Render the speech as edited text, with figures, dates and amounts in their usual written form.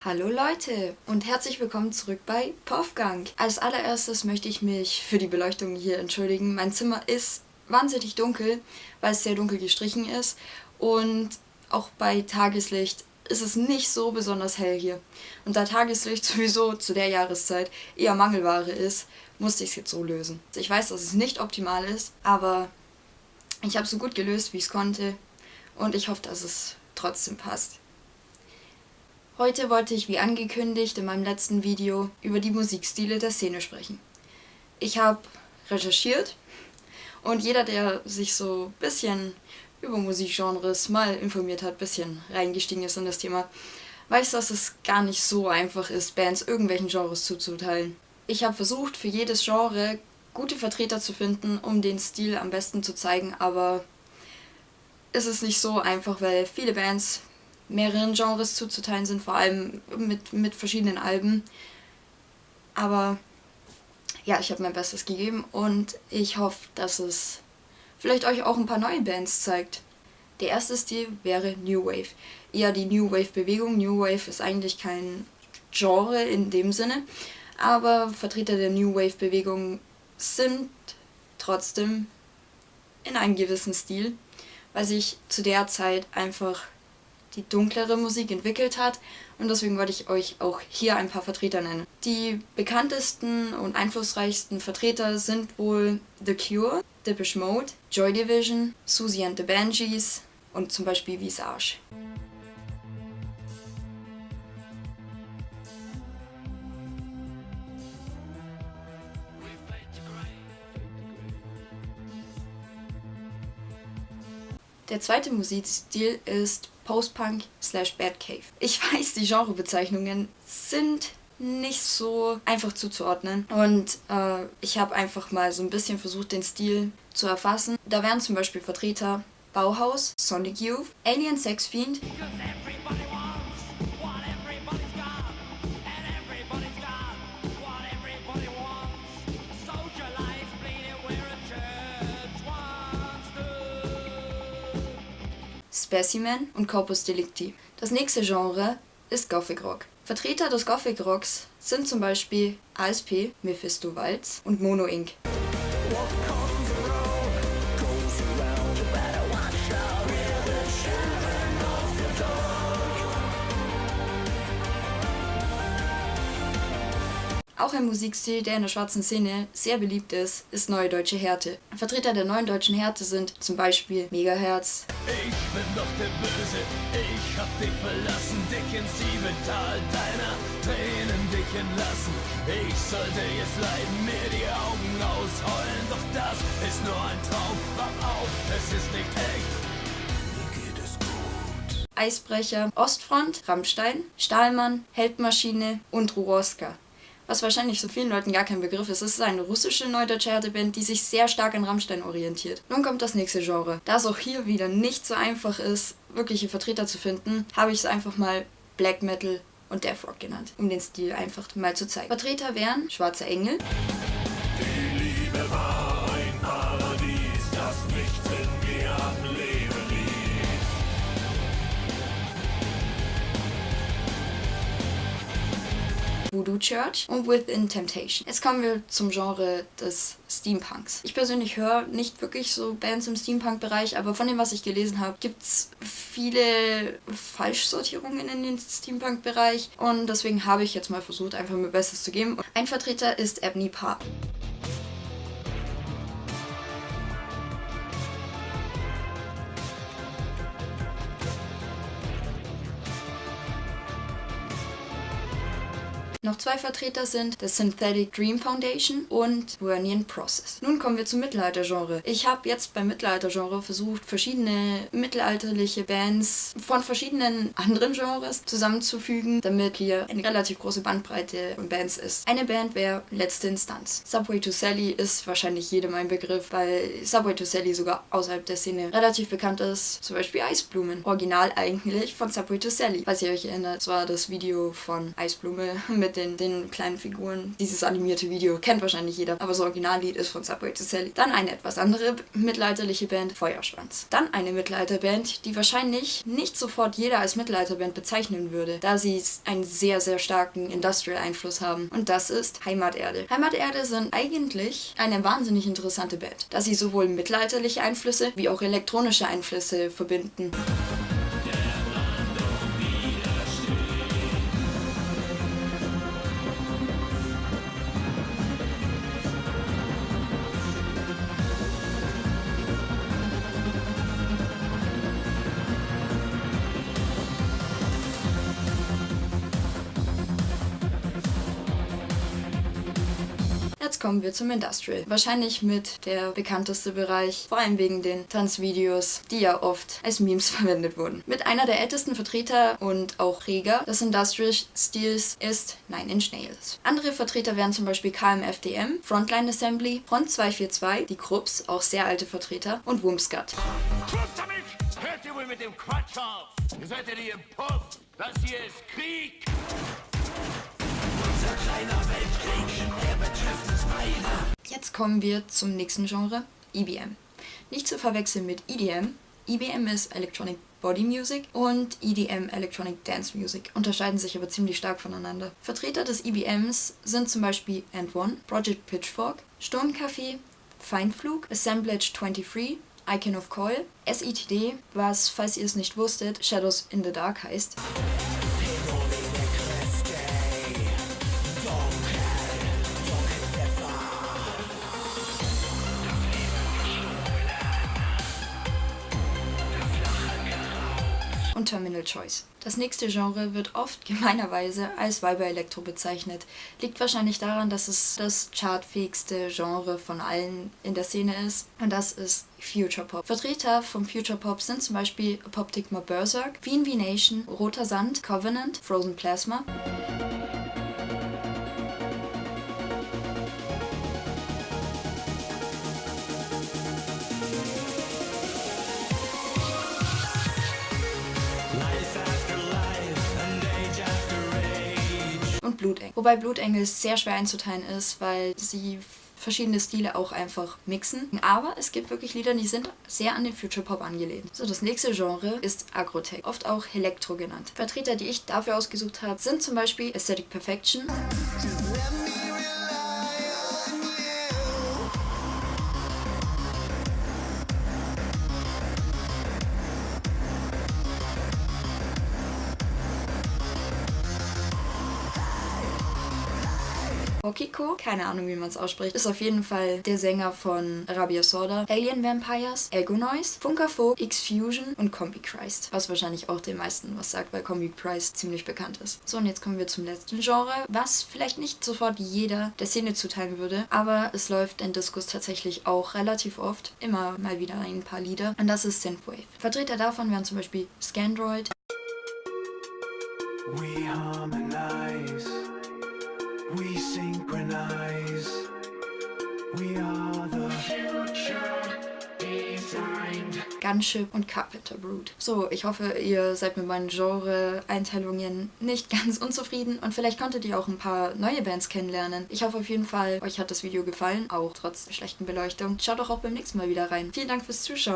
Hallo Leute und herzlich willkommen zurück bei Puffgang. Als allererstes möchte ich mich für die Beleuchtung hier entschuldigen. Mein Zimmer ist wahnsinnig dunkel, weil es sehr dunkel gestrichen ist und auch bei Tageslicht ist es nicht so besonders hell hier. Und da Tageslicht sowieso zu der Jahreszeit eher Mangelware ist, musste ich es jetzt so lösen. Ich weiß, dass es nicht optimal ist, aber ich habe es so gut gelöst, wie ich es konnte und ich hoffe, dass es trotzdem passt. Heute wollte ich, wie angekündigt in meinem letzten Video, über die Musikstile der Szene sprechen. Ich habe recherchiert und jeder, der sich so ein bisschen über Musikgenres mal informiert hat, ein bisschen reingestiegen ist in das Thema, weiß, dass es gar nicht so einfach ist, Bands irgendwelchen Genres zuzuteilen. Ich habe versucht, für jedes Genre gute Vertreter zu finden, um den Stil am besten zu zeigen, aber es ist nicht so einfach, weil viele Bands mehreren Genres zuzuteilen sind, vor allem mit verschiedenen Alben. Aber ja, ich habe mein Bestes gegeben und ich hoffe, dass es vielleicht euch auch ein paar neue Bands zeigt. Der erste Stil wäre New Wave. Eher die New Wave-Bewegung. New Wave ist eigentlich kein Genre in dem Sinne, aber Vertreter der New Wave-Bewegung sind trotzdem in einem gewissen Stil, weil sich zu der Zeit einfach die dunklere Musik entwickelt hat und deswegen wollte ich euch auch hier ein paar Vertreter nennen. Die bekanntesten und einflussreichsten Vertreter sind wohl The Cure, Depeche Mode, Joy Division, Siouxsie and the Banshees und zum Beispiel Visage. Der zweite Musikstil ist Post-Punk/Bad Cave. Ich weiß, die Genrebezeichnungen sind nicht so einfach zuzuordnen und ich habe einfach mal so ein bisschen versucht, den Stil zu erfassen. Da wären zum Beispiel Vertreter Bauhaus, Sonic Youth, Alien Sex Fiend, Specimen und Corpus Delicti. Das nächste Genre ist Gothic Rock. Vertreter des Gothic Rocks sind zum Beispiel ASP, Mephisto Walz und Mono Inc. Auch ein Musikstil, der in der schwarzen Szene sehr beliebt ist, ist Neue Deutsche Härte. Vertreter der Neuen Deutschen Härte sind zum Beispiel Megaherz, Ich bin doch der Böse, ich hab dich verlassen, dich ins Siebental deiner Tränen dich entlassen. Ich sollte jetzt leiden, mir die Augen ausheulen, doch das ist nur ein Traum, wach auf, es ist nicht echt. Mir geht es gut. Eisbrecher, Ostfront, Rammstein, Stahlmann, Heldmaschine und Ruroska. Was wahrscheinlich so vielen Leuten gar kein Begriff ist. Es ist eine russische neudeutsche Härteband, die sich sehr stark an Rammstein orientiert. Nun kommt das nächste Genre. Da es auch hier wieder nicht so einfach ist, wirkliche Vertreter zu finden, habe ich es einfach mal Black Metal und Death Rock genannt, um den Stil einfach mal zu zeigen. Vertreter wären Schwarze Engel, Die Liebe war ein Paradies, das nichts in mir am Leben ließ. Voodoo Church und Within Temptation. Jetzt kommen wir zum Genre des Steampunks. Ich persönlich höre nicht wirklich so Bands im Steampunk-Bereich, aber von dem, was ich gelesen habe, gibt es viele Falschsortierungen in den Steampunk-Bereich und deswegen habe ich jetzt mal versucht, einfach mein Bestes zu geben. Ein Vertreter ist Ebony Parr. Noch zwei Vertreter sind The Synthetic Dream Foundation und Burnian Process. Nun kommen wir zum Mittelaltergenre. Ich habe jetzt beim Mittelaltergenre versucht, verschiedene mittelalterliche Bands von verschiedenen anderen Genres zusammenzufügen, damit hier eine relativ große Bandbreite von Bands ist. Eine Band wäre Letzte Instanz. Subway to Sally ist wahrscheinlich jedem ein Begriff, weil Subway to Sally sogar außerhalb der Szene relativ bekannt ist. Zum Beispiel Eisblumen. Original eigentlich von Subway to Sally. Falls ihr euch erinnert, das war das Video von Eisblume mit mit den kleinen Figuren. Dieses animierte Video kennt wahrscheinlich jeder, aber das Originallied ist von Subway to Sally. Dann eine etwas andere mittelalterliche Band, Feuerschwanz. Dann eine Mittelalterband, die wahrscheinlich nicht sofort jeder als Mittelalterband bezeichnen würde, da sie einen sehr, sehr starken Industrial-Einfluss haben. Und das ist Heimaterde. Heimaterde sind eigentlich eine wahnsinnig interessante Band, da sie sowohl mittelalterliche Einflüsse wie auch elektronische Einflüsse verbinden. Jetzt kommen wir zum Industrial. Wahrscheinlich mit der bekannteste Bereich, vor allem wegen den Tanzvideos, die ja oft als Memes verwendet wurden. Mit einer der ältesten Vertreter und auch Träger des Industrial-Stils ist Nine Inch Nails. Andere Vertreter wären zum Beispiel KMFDM, Frontline Assembly, Front 242, die Krupps, auch sehr alte Vertreter, und Wumpscut. Schluss damit! Hört ihr wohl mit dem Quatsch auf? Ihr seid ja die im Pub. Das hier ist Krieg. Unser kleiner Weltkrieg, der betrifft uns beide. Jetzt kommen wir zum nächsten Genre, EBM. Nicht zu verwechseln mit EDM. EBM ist Electronic Body Music und EDM Electronic Dance Music, unterscheiden sich aber ziemlich stark voneinander. Vertreter des EBMs sind zum Beispiel And1, Project Pitchfork, Sturmcafé, Feindflug, Assemblage 23, Icon of Coil, SETD, was, falls ihr es nicht wusstet, Shadows in the Dark heißt. Und Terminal Choice. Das nächste Genre wird oft gemeinerweise als Viber Electro bezeichnet. Liegt wahrscheinlich daran, dass es das chartfähigste Genre von allen in der Szene ist. Und das ist Future Pop. Vertreter vom Future Pop sind zum Beispiel Apoptygma Berserk, V&V Nation, Roter Sand, Covenant, Frozen Plasma. Und Blutengel. Wobei Blutengel sehr schwer einzuteilen ist, weil sie verschiedene Stile auch einfach mixen. Aber es gibt wirklich Lieder, die sind sehr an den Future Pop angelehnt. So, das nächste Genre ist Agrotech, oft auch Elektro genannt. Vertreter, die ich dafür ausgesucht habe, sind zum Beispiel Aesthetic Perfection, Okiko, keine Ahnung, wie man es ausspricht, ist auf jeden Fall der Sänger von Arabia Sorda, Alien Vampires, Ego Noise, Funkerfo, X-Fusion und Combi Christ, was wahrscheinlich auch den meisten was sagt, weil Combi Christ ziemlich bekannt ist. So, und jetzt kommen wir zum letzten Genre, was vielleicht nicht sofort jeder der Szene zuteilen würde, aber es läuft in Discos tatsächlich auch relativ oft, immer mal wieder ein paar Lieder, und das ist Synthwave. Vertreter davon wären zum Beispiel Scandroid, We harmonize, we synchronize, we are the future designed. Gunship und Carpenter Brute. So, ich hoffe, ihr seid mit meinen Genre-Einteilungen nicht ganz unzufrieden und vielleicht konntet ihr auch ein paar neue Bands kennenlernen. Ich hoffe auf jeden Fall, euch hat das Video gefallen, auch trotz der schlechten Beleuchtung. Schaut doch auch beim nächsten Mal wieder rein. Vielen Dank fürs Zuschauen.